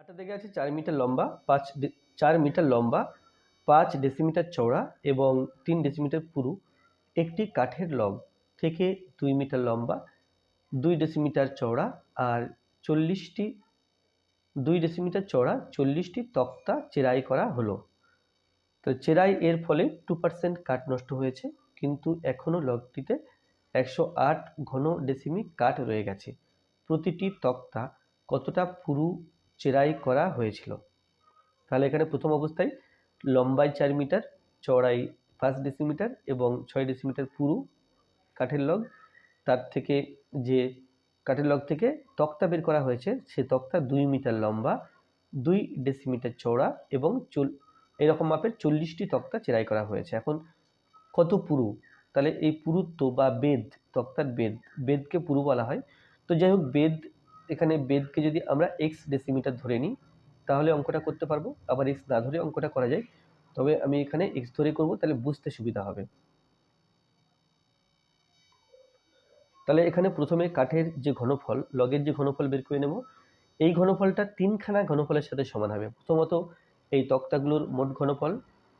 আটা থেকে আছে 4 মিটার লম্বা, 4 মিটার লম্বা, 5 ডেসিমিটার চওড়া এবং 3 ডেসিমিটার পুরু একটি কাঠের লগ থেকে 2 মিটার লম্বা, 2 ডেসিমিটার চওড়া আর 2 ডেসিমিটার চওড়া 40টি তক্তা চেরাই করা হলো। তো চেরাই এর ফলে 2% কাঠ নষ্ট হয়েছে, কিন্তু এখনও লগটিতে 108 ঘন ডেসিমি কাঠ রয়ে গেছে। প্রতিটি তক্তা কতটা পুরু চেরাই করা হয়েছিল? তাহলে এখানে প্রথম অবস্থায় লম্বায় 4 মিটার, চওড়াই 5 ডেসিমিটার এবং 6 ডেসিমিটার পুরু কাঠের লগ, তার থেকে যে কাঠের লগ থেকে তক্তা বের করা হয়েছে সে তক্তা 2 মিটার লম্বা, 2 ডেসিমিটার চওড়া এবং এরকম মাপের 40টি তক্তা চেরাই করা হয়েছে। এখন কত পুরু? তাহলে এই পুরুত্ব বা বেদ, তক্তার বেদকে পুরু বলা হয়। তো যাই হোক, এখানে বেদকে যদি আমরা x ডেসিমিটার ধরে নিই তাহলে অঙ্কটা করতে পারবো। আবার x না ধরে অঙ্কটা করা যায়, তবে আমি এখানে x ধরে করব, তাহলে বুঝতে সুবিধা হবে। তাহলে এখানে প্রথমে কাঠের যে ঘনফল, লগের যে ঘনফল বের করে নেব। এই ঘনফলটা 3খানা ঘনফলের সাথে সমান হবে। প্রথমত এই তক্তাগুলোর মোট ঘনফল,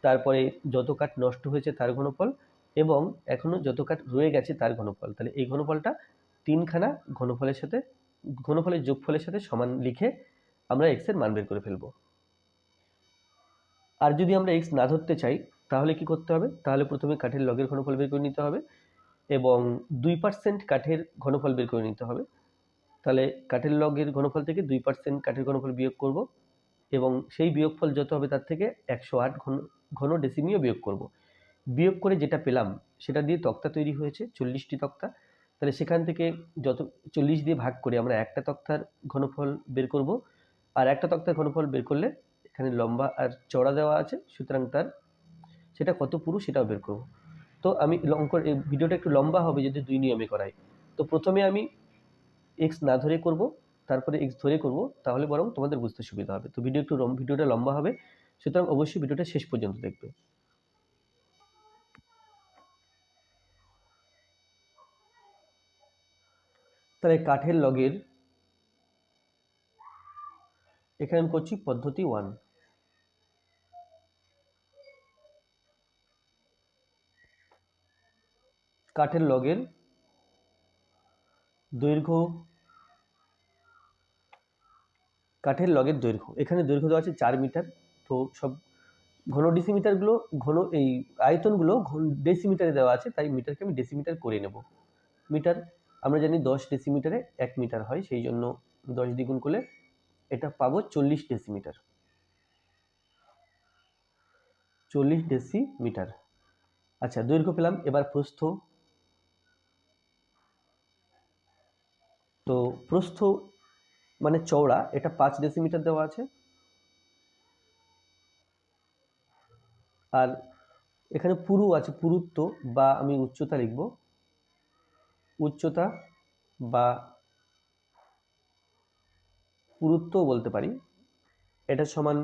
তারপরে যত কাঠ নষ্ট হয়েছে তার ঘনফল এবং এখনো যত কাঠ রয়ে গেছে তার ঘনফল। তাহলে এই ঘনফলটা 3খানা ঘনফলের যোগফলের সাথে সমান লিখে আমরা x এর মান বের করে ফেলব। আর যদি আমরা x না ধরতে চাই তাহলে কি করতে হবে? তাহলে প্রথমে কাঠের লগের ঘনফল বের করে নিতে হবে এবং 2% কাঠের ঘনফল বের করে নিতে হবে। তাহলে কাঠের লগের ঘনফল থেকে 2% কাঠের ঘনফল বিয়োগ করব এবং সেই বিয়োগফল যত হবে তার থেকে 108 ঘন ডেসিমিও বিয়োগ করব। বিয়োগ করে যেটা পেলাম সেটা দিয়ে তক্তা তৈরি হয়েছে 40টি তক্তা। তাহলে সেখান থেকে যত 40 দিয়ে ভাগ করে আমরা একটা তক্তার ঘনফল বের করব, আর একটা তক্তার ঘনফল বের করলে এখানে লম্বা আর চওড়া দেওয়া আছে, সুতরাং সেটা কত পুরু সেটাও বের করব। তো আমি এই ভিডিওটা একটু লম্বা হবে যদি 2 নিয়মে করাই। তো প্রথমে আমি x না ধরে করব, তারপরে x ধরে করব, তাহলে বরং তোমাদের বুঝতে সুবিধা হবে। তো ভিডিওটা লম্বা হবে, সুতরাং অবশ্যই ভিডিওটা শেষ পর্যন্ত দেখবে। তাহলে কাঠের লগের এখানে আমি করছি পদ্ধতি 1। কাঠের লগের দৈর্ঘ্য, এখানে দৈর্ঘ্য দেওয়া আছে 4 মিটার। তো সব ঘন ডেসিমিটারগুলো এই আয়তনগুলো ডেসিমিটারে দেওয়া আছে, তাই মিটারকে আমি ডেসিমিটার করে নেব। মিটার আমরা জানি 10 ডেসিমিটারে 1 মিটার হয়, সেই জন্য 10 দ্বিগুণ করলে এটা পাবো 40 ডেসিমিটার। 40 ডেসিমিটার। আচ্ছা, দৈর্ঘ্য পেলাম। এবার প্রস্থ। তো প্রস্থ মানে চওড়া, এটা 5 ডেসিমিটার দেওয়া আছে। আর এখানে পুরু আছে, পুরুত্ব বা আমি উচ্চতা লিখব, উচ্চতা বা পুরুত্বও বলতে পারি, এটা সমান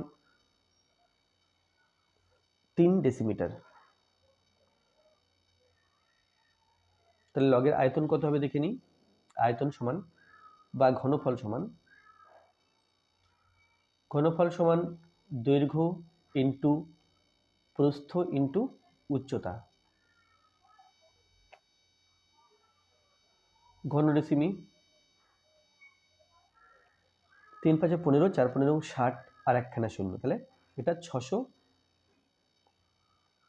3 ডেসিমিটার। তাহলে লগের আয়তন কত হবে দেখে নিই। আয়তন সমান বা ঘনফল সমান দৈর্ঘ্য ইন্টু প্রস্থ ইন্টু উচ্চতা, ঘন ডেসিমি। 3 × 5 = 15, 4 × 15 = 60 আর একখানা শূন্য, তাহলে এটা 600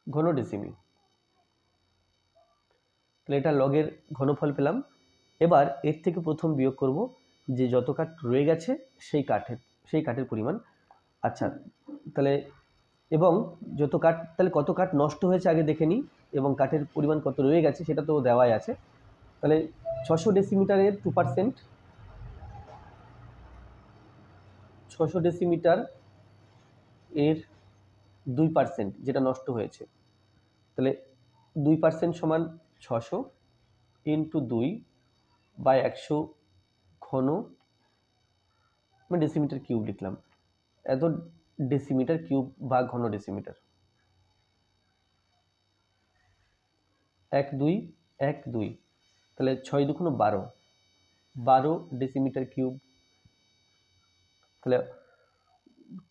ঘন ডেসিমি। তাহলে এটা লগের ঘনফল পেলাম। এবার এর থেকে প্রথম বিয়োগ করব যে যত কাঠ রয়ে গেছে সেই কাঠের পরিমাণ। আচ্ছা, তাহলে এবং যত কাঠ, তাহলে কত কাঠ নষ্ট হয়েছে আগে দেখে নিই এবং কাঠের পরিমাণ কত রয়ে গেছে সেটা তো দেওয়াই আছে। তাহলে 600 ডেসিমিটারের 2%, 600 ডেসিমিটার এর 2% যেটা নষ্ট হয়েছে, তাহলে 2% সমান 600 ইন্টু 2/100 ঘন ডেসিমিটার কিউব লিখলাম। এত ডেসিমিটার কিউব বা ঘন ডেসিমিটার। 1 2 1 2, তাহলে 6 2 12 ডেসিমিটার কিউব। তাহলে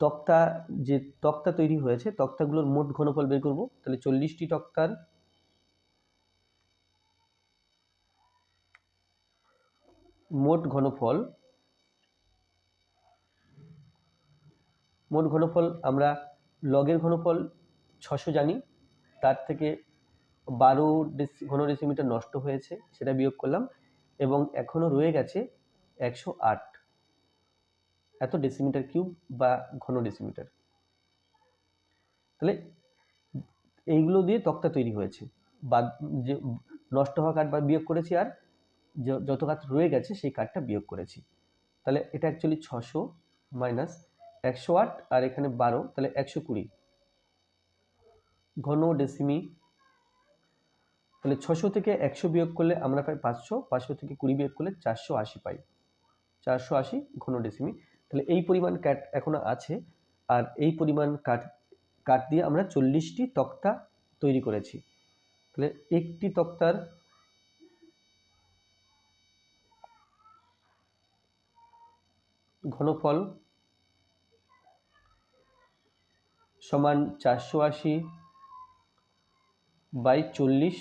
তক্তা যে তক্তা তৈরি হয়েছে তক্তাগুলোর মোট ঘনফল বের করব। তাহলে 40টি তক্তার মোট ঘনফল আমরা লগের ঘনফল 600 জানি, তার থেকে 12 ঘন ডেসিমিটার নষ্ট হয়েছে সেটা বিয়োগ করলাম, এবং এখনো রয়ে গেছে 108 এত ডেসিমিটার কিউব বা ঘন ডেসিমিটার। তাহলে এইগুলো দিয়ে তক্তা তৈরি হয়েছে, বা যে নষ্ট হওয়া কাঠ বা বিয়োগ করেছি, আর যত কাঠ রয়ে গেছে সেই কাঠটা বিয়োগ করেছি। তাহলে এটা অ্যাকচুয়ালি 600 মাইনাস 108 আর এখানে 12, তাহলে 120 ঘন ডেসিমি। তাহলে 600 থেকে 100 বিয়োগ করলে আমরা পাই 500, 500 থেকে 20 বিয়োগ করলে 480 পাই, 480 ঘন ডেসিমি। তাহলে এই পরিমাণ কাঠ এখনো আছে, আর এই পরিমাণ কাঠ দিয়ে আমরা 40টি তক্তা তৈরি করেছি। তাহলে একটি তক্তার ঘনফল সমান 480 বাই 40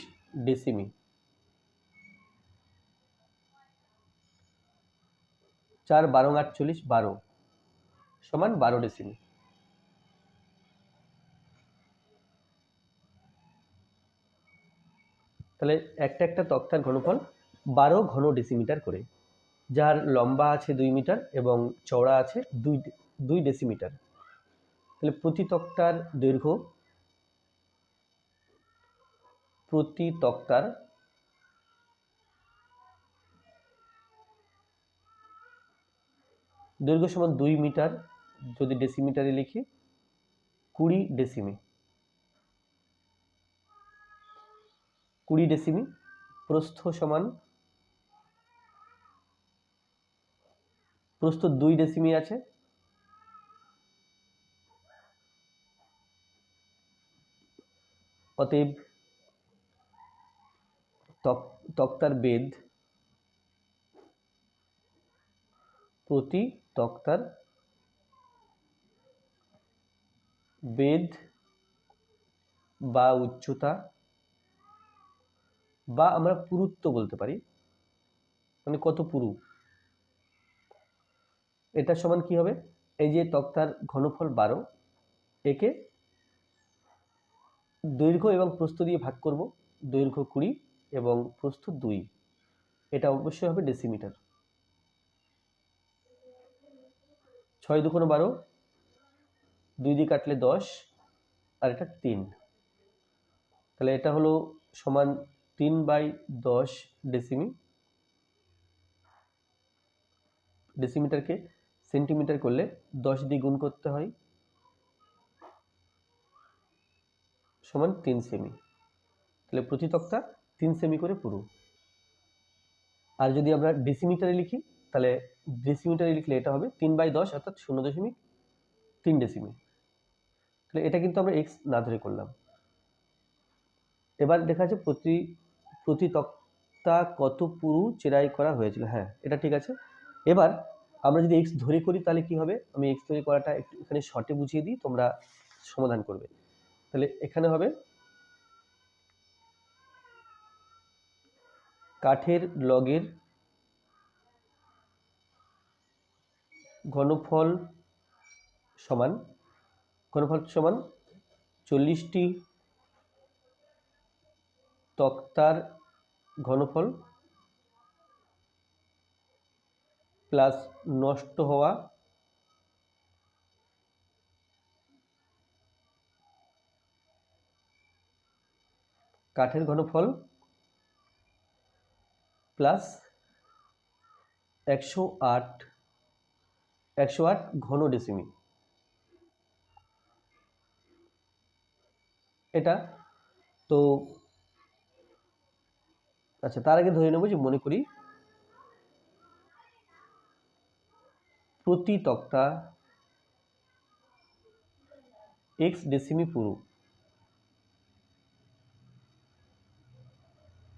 ডেসিমি। 4 12 48 12 সমান 12 ডেসিমি। তাহলে একটা তক্তার ঘনফল 12 ঘন ডেসিমিটার করে, যার লম্বা আছে 2 মিটার এবং চওড়া আছে 2 ডেসিমিটার। তাহলে প্রতি তক্তার দৈর্ঘ্য সমান 2 মিটার, যদি ডেসিমিটারে লিখি 20 ডেসিমি। 20 ডেসিমি। প্রস্থ 2 ডেসিমি আছে, অতএব তক্তার বেধ প্রতি তক্তার বেধ বা উচ্চতা বা আমরা পুরুত্ব বলতে পারি, মানে কত পুরু, এটা সমান কি হবে? এই যে তক্তার ঘনফল 12, একে দৈর্ঘ্য এবং প্রস্থ দিয়ে ভাগ করব। দৈর্ঘ্য 20 এবং প্রস্থ 2, এটা অবশ্যই হবে ডেসিমিটার। 6 2 12, 2 দিয়ে কাটলে 10, আর এটা 3, তাহলে এটা হলো সমান 3/10 ডেসিমি। ডেসিমিটারকে সেন্টিমিটার করলে 10 দিয়ে গুণ করতে হয়, সমান 3 সেমি। তাহলে প্রতি তক্তা 3 সেমি করে পুরু। আর যদি আমরা ডেসিমিটারে লিখি, তাহলে ডেসিমিটারে লিখলে এটা হবে 3/10 অর্থাৎ 0.3 ডেসিমি। তাহলে এটা কিন্তু আমরা এক্স না ধরে করলাম। এবার দেখা যাচ্ছে প্রতি তক্তা কত পুরু চেরাই করা হয়েছিল। হ্যাঁ, এটা ঠিক আছে। এবার আমরা যদি এক্স ধরে করি তাহলে কি হবে? আমি এক্স ধরে করাটা একটু এখানে শর্টে বুঝিয়ে দিই, তোমরা সমাধান করবে। তাহলে এখানে হবে কাঠের লগের ঘনফল সমান 40টি তক্তার ঘনফল প্লাস নষ্ট হওয়া কাঠের ঘনফল প্লাস 108 ঘন ডেসিমি। এটা তো আচ্ছা, তার আগে ধরে নেব যে মনে করি প্রতি তক্তা এক্স ডেসিমি পুরু,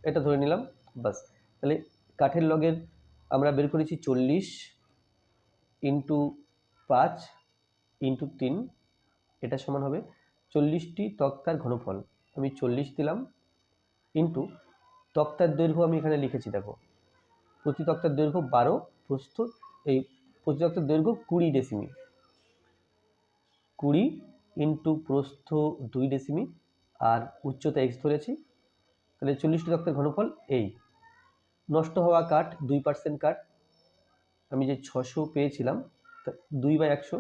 এটা ধরে নিলাম। বাস, তাহলে কাঠের লগের আমরা বের করেছি 40 × 5 ইন্টু 3, এটা সমান হবে 40টি তক্তার ঘনফল। আমি 40 দিলাম ইন্টু তক্তার দৈর্ঘ্য আমি এখানে লিখেছি, দেখো প্রতি তক্তার দৈর্ঘ্য 12, প্রস্থ এই প্রতি তক্তার দৈর্ঘ্য 20 ডেসিমি, 20 ইন্টু প্রস্থ 2 ডেসিমি আর উচ্চতা x ধরেছি। তাহলে 40টি তক্তার ঘনফল এই। নষ্ট হওয়া কাঠ 2% কাঠ, আমি যে 600 পেয়েছিলাম 2/100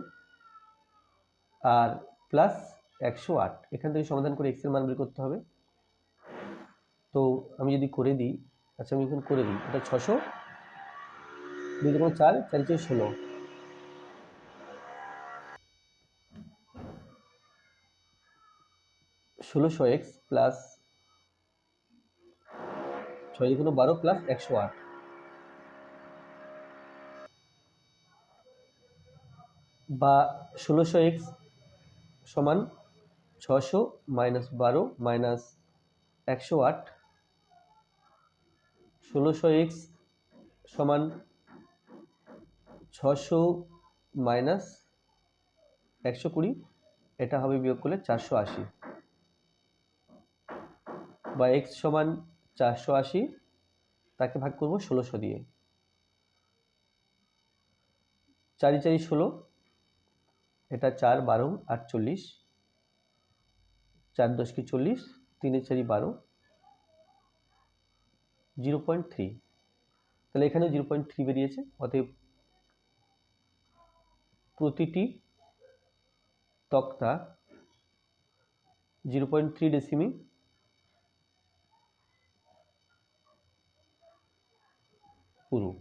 আর প্লাস 108, এখান থেকে সমাধান করে x এর মান বের করতে হবে। তো আমি যদি করে দিই, আচ্ছা আমি এখন করে দিই, এটা 600, 2 4, 4 16, 1600x প্লাস 6 12 প্লাস 108, বা 1600x সমান 600 মাইনাস 12 মাইনাস 108, 1600x সমান 600 মাইনাস 120, এটা হবে বিয়োগ করলে 480, বা x সমান 480, তাকে ভাগ করব 1600 দিয়ে। 4 4 16, এটা 4 12 48, 4 10 40, 3 4 12, 0.3। তাহলে এখানে 0.3 বেরিয়েছে। অতএব প্রতিটি তক্তা 0.3 ডেসিমি পুরু।